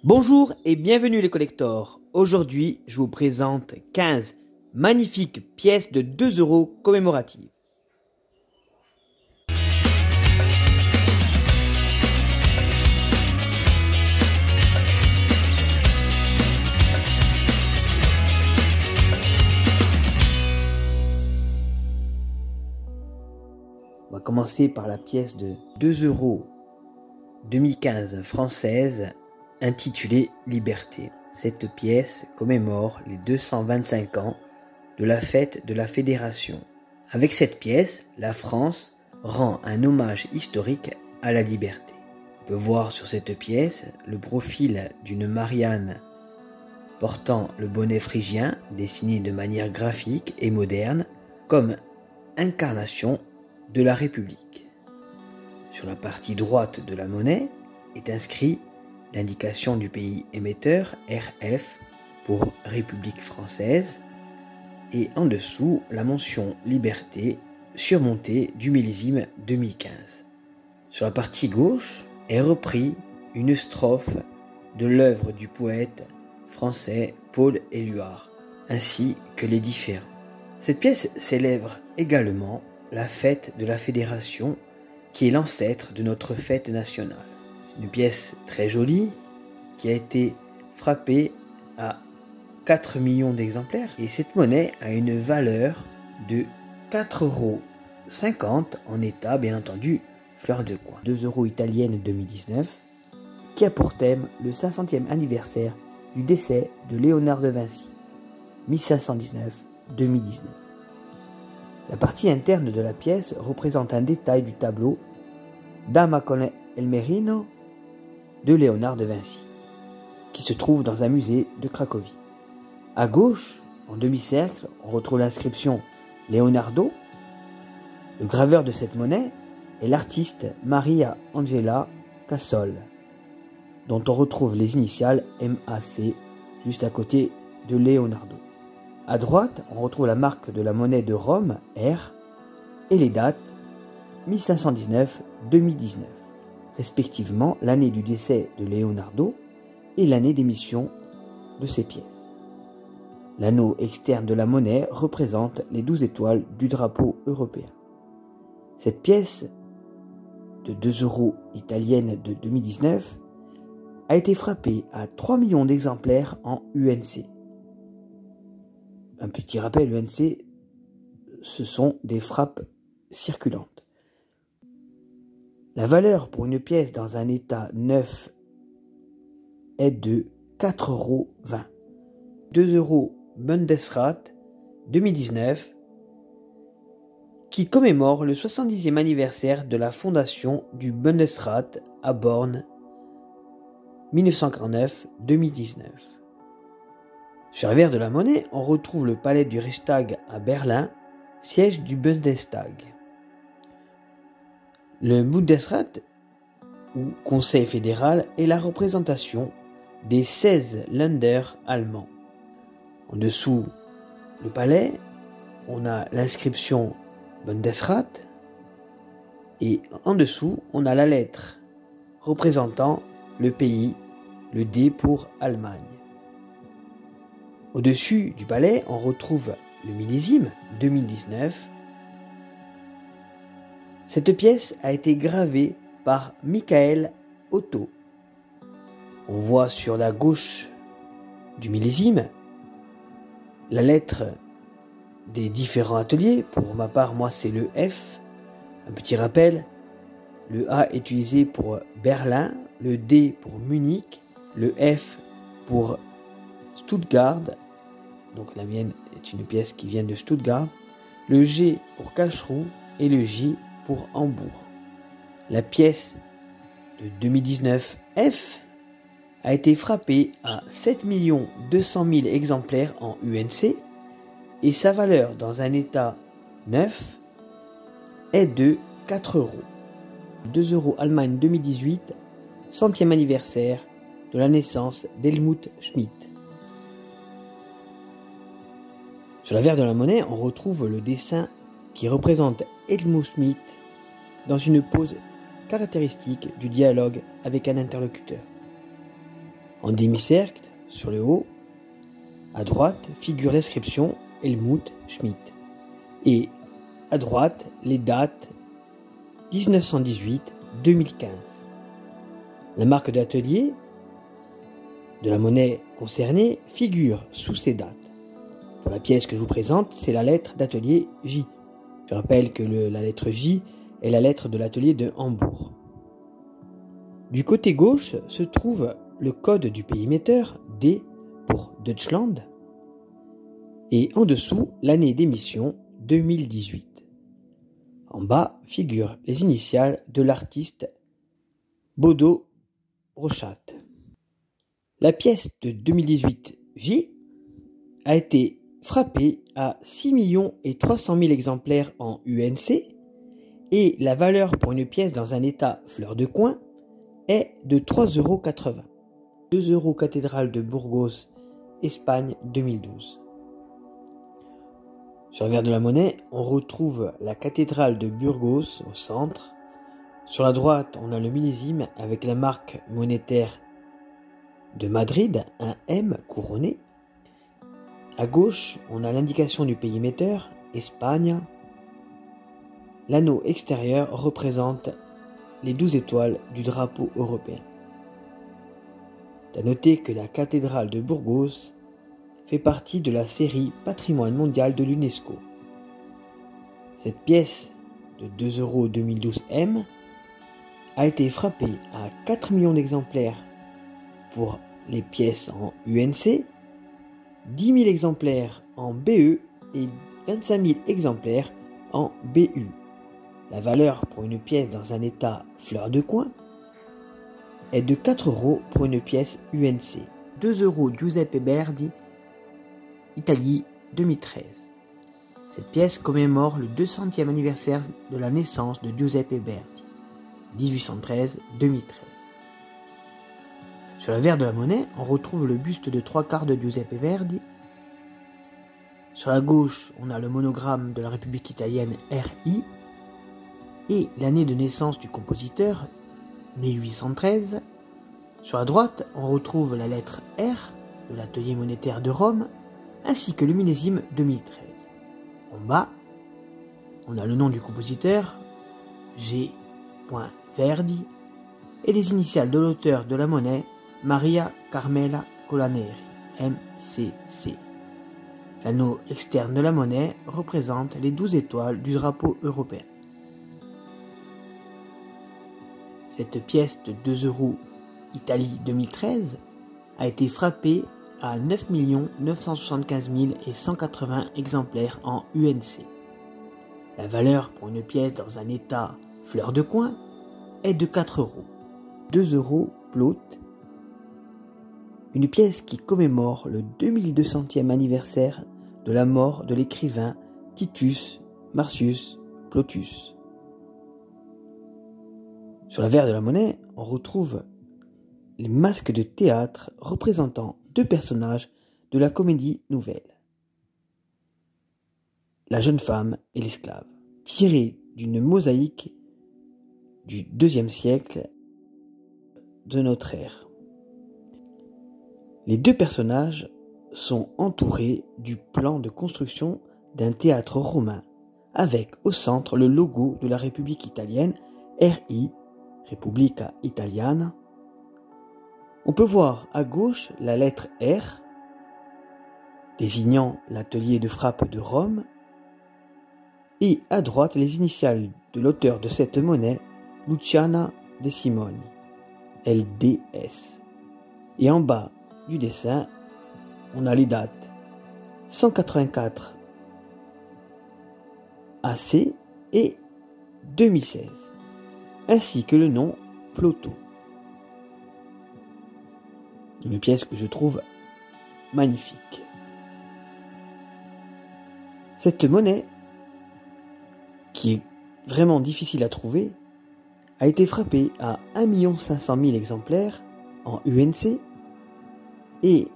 Bonjour et bienvenue les collectors. Aujourd'hui, je vous présente 15 magnifiques pièces de 2 € commémoratives. On va commencer par la pièce de 2 € 2015 française intitulée Liberté. Cette pièce commémore les 225 ans de la fête de la Fédération. Avec cette pièce, la France rend un hommage historique à la liberté. On peut voir sur cette pièce le profil d'une Marianne portant le bonnet phrygien dessiné de manière graphique et moderne comme incarnation de la République. Sur la partie droite de la monnaie est inscrit l'indication du pays émetteur RF pour République française et en dessous la mention Liberté surmontée du millésime 2015. Sur la partie gauche est repris une strophe de l'œuvre du poète français Paul Éluard ainsi que les différents. Cette pièce célèbre également la fête de la Fédération qui est l'ancêtre de notre fête nationale. C'est une pièce très jolie qui a été frappée à 4 millions d'exemplaires et cette monnaie a une valeur de 4,50 € en état bien entendu fleur de coin. 2 € italienne 2019 qui a pour thème le 500e anniversaire du décès de Léonard de Vinci 1519-2019. La partie interne de la pièce représente un détail du tableau Dama con el Merino de Léonard de Vinci, qui se trouve dans un musée de Cracovie. À gauche, en demi-cercle, on retrouve l'inscription Leonardo. Le graveur de cette monnaie est l'artiste Maria Angela Cassol, dont on retrouve les initiales MAC juste à côté de Leonardo. À droite, on retrouve la marque de la monnaie de Rome, R, et les dates 1519-2019, respectivement l'année du décès de Leonardo et l'année d'émission de ses pièces. L'anneau externe de la monnaie représente les 12 étoiles du drapeau européen. Cette pièce de 2 € italienne de 2019 a été frappée à 3 millions d'exemplaires en UNC. Un petit rappel, UNC, ce sont des frappes circulantes. La valeur pour une pièce dans un état neuf est de 4,20 €. 2 € Bundesrat 2019 qui commémore le 70e anniversaire de la fondation du Bundesrat à Born 1949-2019. Sur l'avers de la monnaie, on retrouve le palais du Reichstag à Berlin, siège du Bundestag. Le Bundesrat, ou Conseil fédéral, est la représentation des 16 Länder allemands. En dessous le palais, on a l'inscription Bundesrat et en dessous, on a la lettre représentant le pays, le D pour Allemagne. Au-dessus du palais, on retrouve le millésime 2019. Cette pièce a été gravée par Michael Otto. On voit sur la gauche du millésime la lettre des différents ateliers. Pour ma part, moi c'est le F. Un petit rappel, le A est utilisé pour Berlin, le D pour Munich, le F pour Stuttgart. Donc la mienne est une pièce qui vient de Stuttgart, le G pour Karlsruhe et le J pour Hambourg. La pièce de 2019 F a été frappée à 7 200 000 exemplaires en UNC et sa valeur dans un état neuf est de 4 €. 2 € Allemagne 2018, 100e anniversaire de la naissance d'Helmut Schmidt. Sur l'avers de la monnaie, on retrouve le dessin qui représente Helmut Schmidt dans une pose caractéristique du dialogue avec un interlocuteur. En demi-cercle, sur le haut, à droite, figure l'inscription Helmut Schmidt. Et à droite, les dates 1918-2015. La marque d'atelier de la monnaie concernée figure sous ces dates. Pour la pièce que je vous présente, c'est la lettre d'atelier J. Je rappelle que la lettre J est la lettre de l'atelier de Hambourg. Du côté gauche se trouve le code du pays émetteur, D pour Deutschland, et en dessous l'année d'émission 2018. En bas figurent les initiales de l'artiste Bodo Rochat. La pièce de 2018 J a été frappée à 6 300 000 exemplaires en UNC et la valeur pour une pièce dans un état fleur de coin est de 3,80 €. 2 € cathédrale de Burgos, Espagne 2012. Sur le revers de la monnaie, on retrouve la cathédrale de Burgos au centre. Sur la droite, on a le millésime avec la marque monétaire de Madrid, un M couronné. À gauche, on a l'indication du pays émetteur, Espagne. L'anneau extérieur représente les 12 étoiles du drapeau européen. À noter que la cathédrale de Burgos fait partie de la série Patrimoine mondial de l'UNESCO. Cette pièce de 2 € 2012 M a été frappée à 4 millions d'exemplaires pour les pièces en UNC, 10 000 exemplaires en BE et 25 000 exemplaires en BU. La valeur pour une pièce dans un état fleur de coin est de 4 € pour une pièce UNC. 2 € Giuseppe Verdi, Italie 2013. Cette pièce commémore le 200e anniversaire de la naissance de Giuseppe Verdi, 1813-2013. Sur le revers de la monnaie, on retrouve le buste de 3/4 de Giuseppe Verdi. Sur la gauche, on a le monogramme de la République italienne RI et l'année de naissance du compositeur, 1813. Sur la droite, on retrouve la lettre R de l'atelier monétaire de Rome, ainsi que le millésime 2013. En bas, on a le nom du compositeur, G. Verdi, et les initiales de l'auteur de la monnaie, Maria Carmela Colaneri, MCC. L'anneau externe de la monnaie représente les 12 étoiles du drapeau européen. Cette pièce de 2 € Italie 2013 a été frappée à 9 975 180 exemplaires en UNC. La valeur pour une pièce dans un état fleur de coin est de 4 €. 2 € Plot, une pièce qui commémore le 2200e anniversaire de la mort de l'écrivain Titus Marcius Plotius. Sur la verre de la monnaie, on retrouve les masques de théâtre représentant 2 personnages de la comédie nouvelle, la jeune femme et l'esclave, tirés d'une mosaïque du IIe siècle de notre ère. Les 2 personnages sont entourés du plan de construction d'un théâtre romain, avec au centre le logo de la République italienne, RI, Repubblica Italiana. On peut voir à gauche la lettre R, désignant l'atelier de frappe de Rome, et à droite les initiales de l'auteur de cette monnaie, Luciana De Simoni, LDS. Et en bas du dessin, on a les dates 184 AC et 2016, ainsi que le nom Ploto. Une pièce que je trouve magnifique. Cette monnaie, qui est vraiment difficile à trouver, a été frappée à 1 500 000 exemplaires en UNC et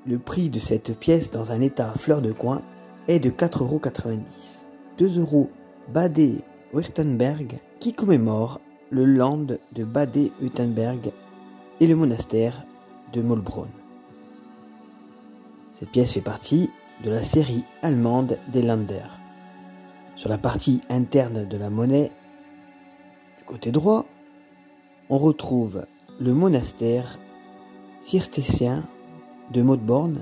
le prix de cette pièce dans un état fleur de coin est de 4,90 €. 2 € Bade-Württemberg qui commémore le land de Bade-Württemberg et le monastère de Maulbronn. Cette pièce fait partie de la série allemande des Länder. Sur la partie interne de la monnaie, du côté droit, on retrouve le monastère cistercien de Maulbronn,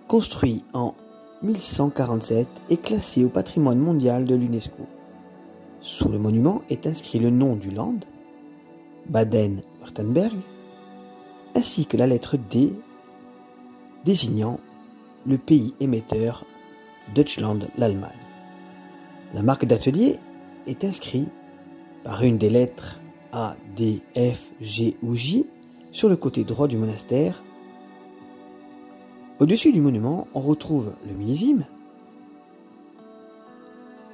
construit en 1147 et classé au patrimoine mondial de l'UNESCO. Sous le monument est inscrit le nom du land, Baden-Württemberg, ainsi que la lettre D désignant le pays émetteur Deutschland, l'Allemagne. La marque d'atelier est inscrite par une des lettres A, D, F, G ou J sur le côté droit du monastère. Au-dessus du monument, on retrouve le millésime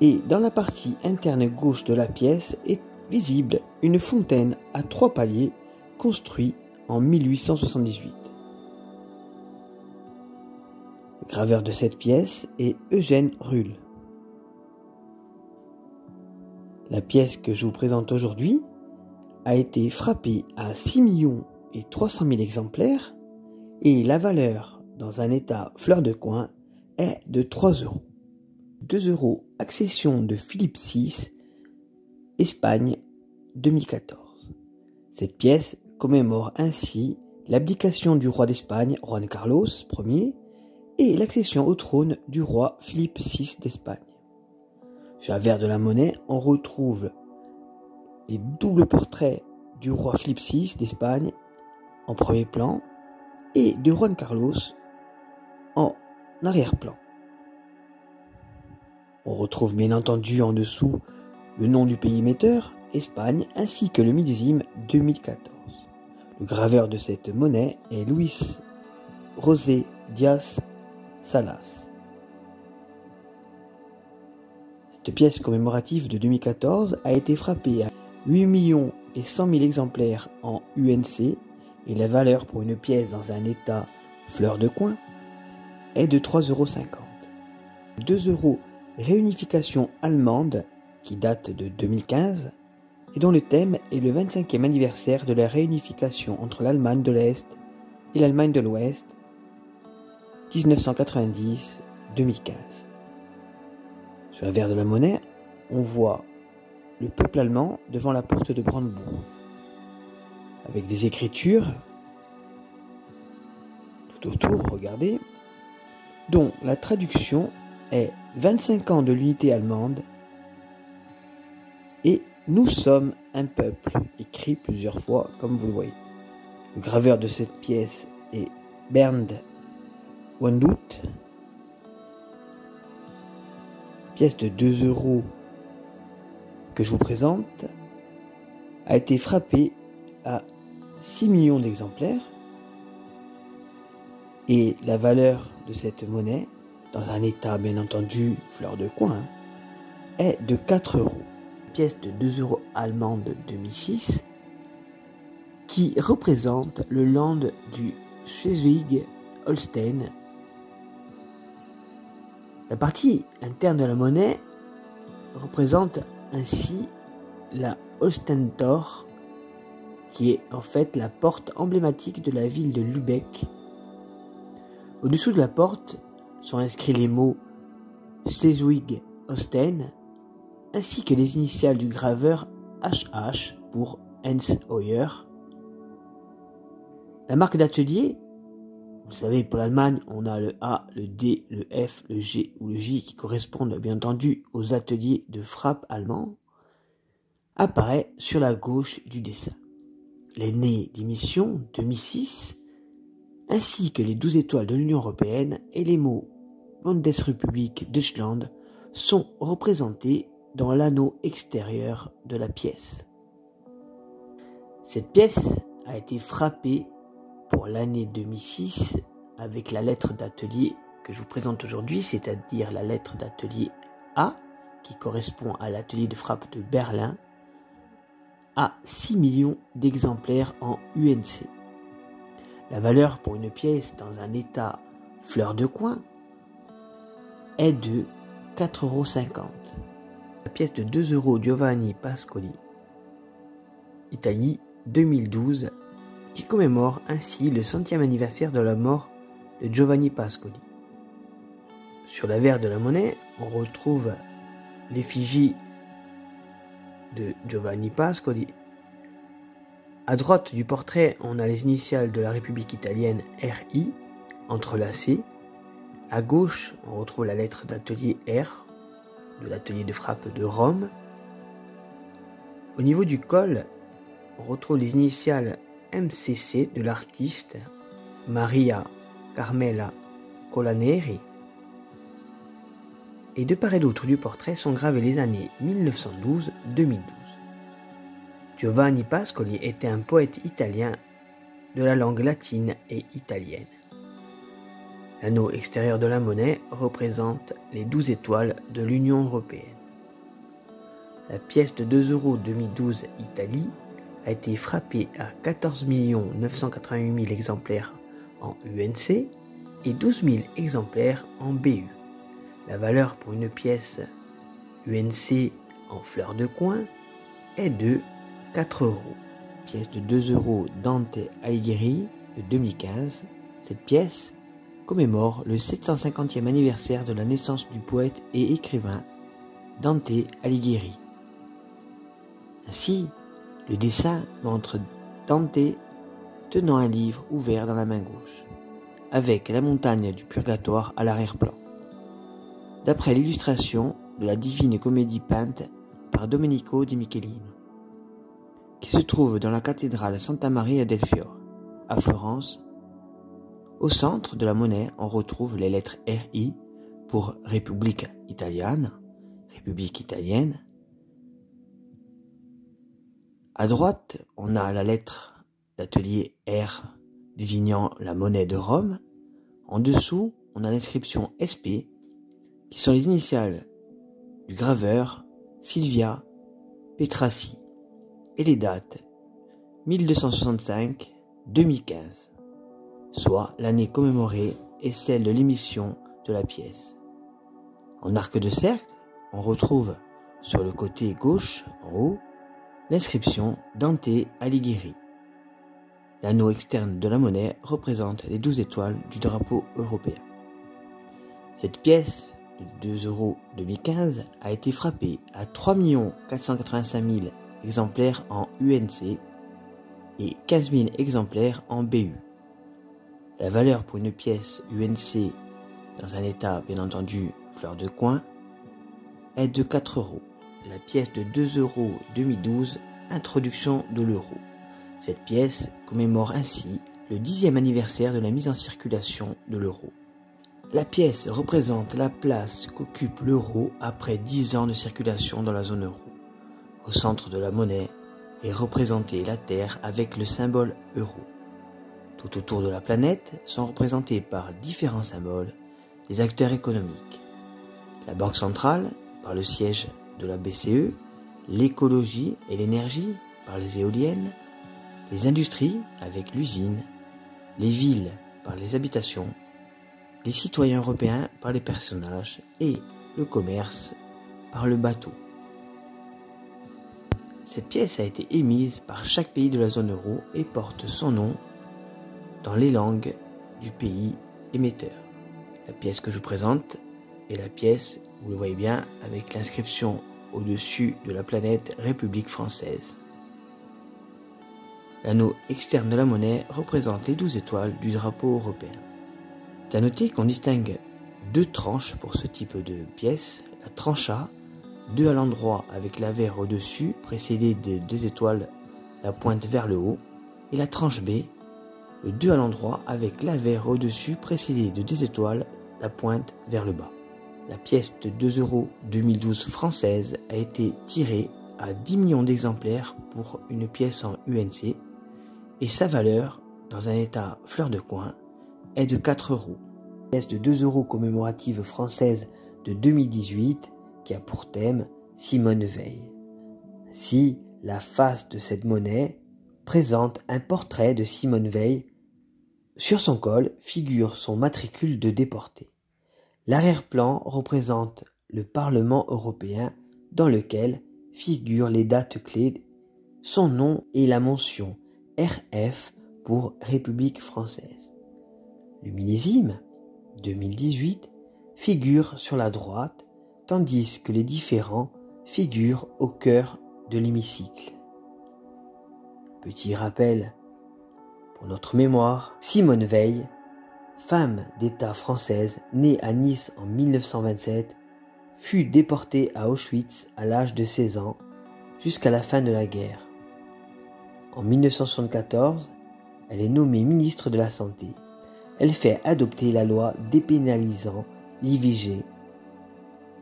et dans la partie interne gauche de la pièce est visible une fontaine à 3 paliers construite en 1878. Le graveur de cette pièce est Eugène Ruhl. La pièce que je vous présente aujourd'hui a été frappée à 6 300 000 exemplaires et la valeur dans un état fleur de coin est de 3 €. 2 € accession de Philippe VI, Espagne 2014. Cette pièce commémore ainsi l'abdication du roi d'Espagne, Juan Carlos Ier, et l'accession au trône du roi Philippe VI d'Espagne. Sur l'avers de la monnaie, on retrouve les doubles portraits du roi Philippe VI d'Espagne en premier plan et de Juan Carlos en arrière-plan. On retrouve bien entendu en dessous le nom du pays émetteur, Espagne, ainsi que le millésime 2014. Le graveur de cette monnaie est Luis José Díaz Salas. Cette pièce commémorative de 2014 a été frappée à 8 100 000 exemplaires en UNC et la valeur pour une pièce dans un état fleur de coin est de 3,50 €. 2 € réunification allemande qui date de 2015 et dont le thème est le 25e anniversaire de la réunification entre l'Allemagne de l'Est et l'Allemagne de l'Ouest 1990-2015. Sur l'avers de la monnaie, on voit le peuple allemand devant la porte de Brandebourg, avec des écritures tout autour, regardez, dont la traduction est 25 ans de l'unité allemande et nous sommes un peuple, écrit plusieurs fois comme vous le voyez. Le graveur de cette pièce est Bernd Wandut. Pièce de 2 € que je vous présente a été frappée à 6 millions d'exemplaires et la valeur de cette monnaie, dans un état bien entendu fleur de coin, est de 4 €. Pièce de 2 € allemande de 2006 qui représente le land du Schleswig-Holstein. La partie interne de la monnaie représente ainsi la Holstentor, qui est en fait la porte emblématique de la ville de Lübeck. Au-dessous de la porte sont inscrits les mots Schleswig-Holstein ainsi que les initiales du graveur HH pour Hans Hoyer. La marque d'atelier, vous savez, pour l'Allemagne, on a le A, le D, le F, le G ou le J qui correspondent bien entendu aux ateliers de frappe allemands, apparaît sur la gauche du dessin. L'année d'émission 2006, ainsi que les 12 étoiles de l'Union européenne et les mots Bundesrepublik Deutschland sont représentés dans l'anneau extérieur de la pièce. Cette pièce a été frappée pour l'année 2006 avec la lettre d'atelier que je vous présente aujourd'hui, c'est-à-dire la lettre d'atelier A qui correspond à l'atelier de frappe de Berlin, à 6 millions d'exemplaires en UNC. La valeur pour une pièce dans un état fleur de coin est de 4,50 €. La pièce de 2 € Giovanni Pascoli, Italie 2012, qui commémore ainsi le 100e anniversaire de la mort de Giovanni Pascoli. Sur l'avers de la monnaie, on retrouve l'effigie de Giovanni Pascoli. À droite du portrait, on a les initiales de la République italienne RI entrelacées. À gauche, on retrouve la lettre d'atelier R de l'atelier de frappe de Rome. Au niveau du col, on retrouve les initiales MCC de l'artiste Maria Carmela Colaneri. Et de part et d'autre du portrait sont gravées les années 1912-2012. Giovanni Pascoli était un poète italien de la langue latine et italienne. L'anneau extérieur de la monnaie représente les 12 étoiles de l'Union européenne. La pièce de 2 € 2012 Italie a été frappée à 14 988 000 exemplaires en UNC et 12 000 exemplaires en BU. La valeur pour une pièce UNC en fleur de coin est de 4 €. Pièce de 2 € Dante Alighieri de 2015. Cette pièce commémore le 750e anniversaire de la naissance du poète et écrivain Dante Alighieri. Ainsi, le dessin montre Dante tenant un livre ouvert dans la main gauche, avec la montagne du Purgatoire à l'arrière-plan. D'après l'illustration de la Divine Comédie peinte par Domenico Di Michelino, qui se trouve dans la cathédrale Santa Maria del Fiore, à Florence. Au centre de la monnaie, on retrouve les lettres RI pour République italienne. À droite, on a la lettre d'atelier R désignant la monnaie de Rome. En dessous, on a l'inscription SP, qui sont les initiales du graveur Silvia Petrassi, et les dates 1265-2015, soit l'année commémorée et celle de l'émission de la pièce. En arc de cercle, on retrouve sur le côté gauche, en haut, l'inscription Dante Alighieri. L'anneau externe de la monnaie représente les 12 étoiles du drapeau européen. Cette pièce de 2 € 2015 a été frappée à 3 485 000 exemplaires en UNC et 15 000 exemplaires en BU. La valeur pour une pièce UNC dans un état bien entendu fleur de coin est de 4 €. La pièce de 2 € 2012 introduction de l'euro. Cette pièce commémore ainsi le 10e anniversaire de la mise en circulation de l'euro. La pièce représente la place qu'occupe l'euro après 10 ans de circulation dans la zone euro. Au centre de la monnaie est représentée la Terre avec le symbole euro. Tout autour de la planète sont représentés par différents symboles les acteurs économiques. La Banque centrale par le siège de la BCE, l'écologie et l'énergie par les éoliennes, les industries avec l'usine, les villes par les habitations, les citoyens européens par les personnages et le commerce par le bateau. Cette pièce a été émise par chaque pays de la zone euro et porte son nom dans les langues du pays émetteur. La pièce que je vous présente est la pièce, vous le voyez bien, avec l'inscription au-dessus de la planète République française. L'anneau externe de la monnaie représente les 12 étoiles du drapeau européen. C'est à noter qu'on distingue deux tranches pour ce type de pièce. La tranche A, 2 à l'endroit avec l'avers au-dessus, précédé de 2 étoiles, la pointe vers le haut, et la tranche B, le 2 à l'endroit avec l'avers au-dessus, précédé de 2 étoiles, la pointe vers le bas. La pièce de 2 € 2012 française a été tirée à 10 millions d'exemplaires pour une pièce en UNC, et sa valeur, dans un état fleur de coin, est de 4 €. La pièce de 2 € commémorative française de 2018 qui a pour thème Simone Veil. Ainsi, la face de cette monnaie présente un portrait de Simone Veil. Sur son col figure son matricule de déporté. L'arrière-plan représente le Parlement européen dans lequel figurent les dates clés, son nom et la mention RF pour République française. Le millésime 2018 figure sur la droite, tandis que les différents figurent au cœur de l'hémicycle. Petit rappel pour notre mémoire, Simone Veil, femme d'État française née à Nice en 1927, fut déportée à Auschwitz à l'âge de 16 ans jusqu'à la fin de la guerre. En 1974, elle est nommée ministre de la Santé. Elle fait adopter la loi dépénalisant l'IVG,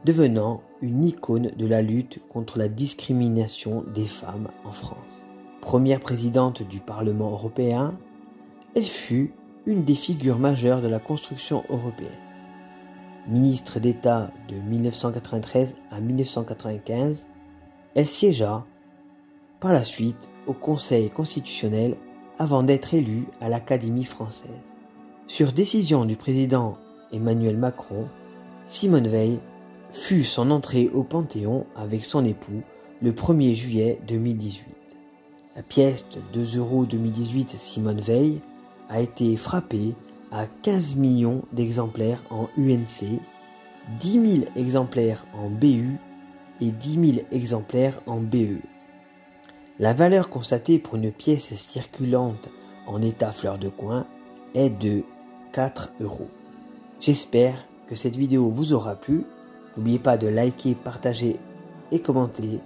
devenant une icône de la lutte contre la discrimination des femmes en France. Première présidente du Parlement européen, elle fut une des figures majeures de la construction européenne. Ministre d'État de 1993 à 1995, elle siégea par la suite au Conseil constitutionnel avant d'être élue à l'Académie française. Sur décision du président Emmanuel Macron, Simone Veil fut son entrée au Panthéon avec son époux le 1er juillet 2018. La pièce de 2 € 2018 Simone Veil a été frappée à 15 millions d'exemplaires en UNC, 10 000 exemplaires en BU et 10 000 exemplaires en BE. La valeur constatée pour une pièce circulante en état fleur de coin est de 4 €. J'espère que cette vidéo vous aura plu. N'oubliez pas de liker, partager et commenter.